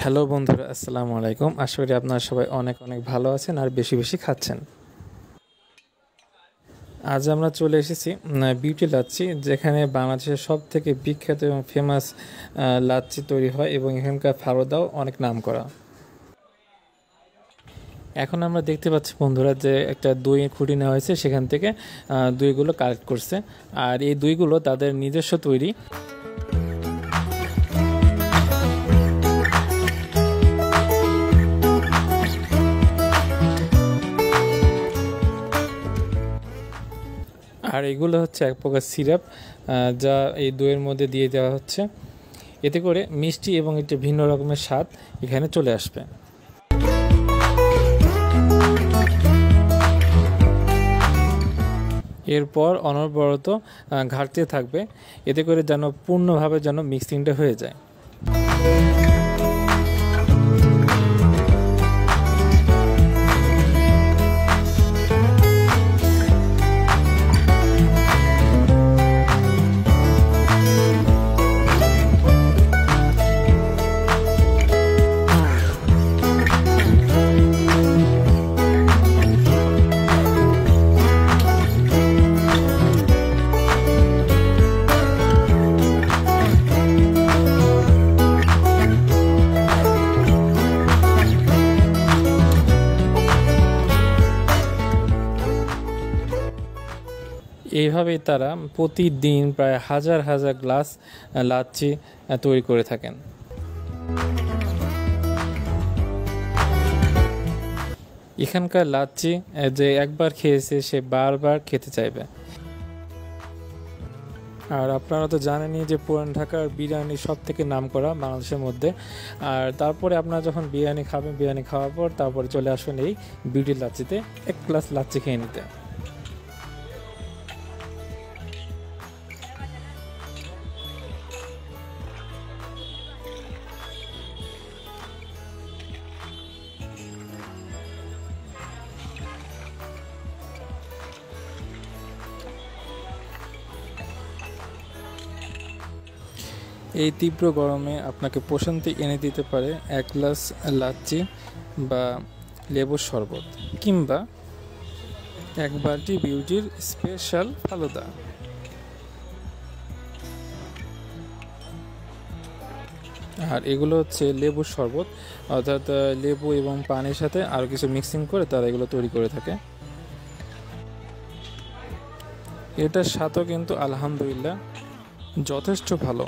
Hello বন্ধুরা, আসসালামু আলাইকুম। আশা করি আপনারা সবাই অনেক অনেক ভালো আছেন আর বেশি বেশি খাচ্ছেন। আজ আমরা চলে এসেছি বিউটি লাচ্ছি, যেখানে বাংলাদেশের সব থেকে বিখ্যাত এবং ফেমাস লাচ্ছি তৈরি হয় এবং এখানকার ফালুদাও অনেক নাম করা। এখন আমরা দেখতে পাচ্ছি বন্ধুরা যে একটা দই খুঁটি নেওয়া হয়েছে, সেখান থেকে দইগুলো কালেক্ট করছে। আর এই দইগুলো তাদের নিজস্ব তৈরি। আর এগুলো হচ্ছে এক প্রকার সিরাপ, যা এই দইয়ের মধ্যে দিয়ে দেওয়া হচ্ছে। এতে করে মিষ্টি এবং একটি ভিন্ন রকমের স্বাদ এখানে চলে আসবে। এরপর অনবরত ঘাটতে থাকবে, এতে করে যেন পূর্ণভাবে যেন মিক্সিংটা হয়ে যায়। এইভাবেই তারা প্রতিদিন প্রায় হাজার হাজার গ্লাস লাচ্ছি তৈরি করে থাকেন। এখানকার লাচ্ছি যে একবার খেয়েছে সে বারবার খেতে চাইবে। আর আপনারা তো জানেনই যে পুরান ঢাকার বিরিয়ানি সব থেকে নাম করা বাংলাদেশের মধ্যে। আর তারপরে আপনারা যখন বিরিয়ানি খাবেন, বিরিয়ানি খাওয়ার পর তারপরে চলে আসবেন এই বিউটি লাচ্ছিতে এক গ্লাস লাচ্ছি খেয়ে নিতে। এই তীব্র গরমে আপনাকে প্রশান্তি এনে দিতে পারে এক গ্লাস লাচ্ছি বা লেবুর শরবত, কিংবা এক বাটি বিউটির স্পেশাল ফালুদা। আর এগুলো হচ্ছে লেবুর শরবত, অর্থাৎ লেবু এবং পানির সাথে আরও কিছু মিক্সিং করে তারা এগুলো তৈরি করে থাকে। এটার স্বাদও কিন্তু আলহামদুলিল্লাহ যথেষ্ট ভালো।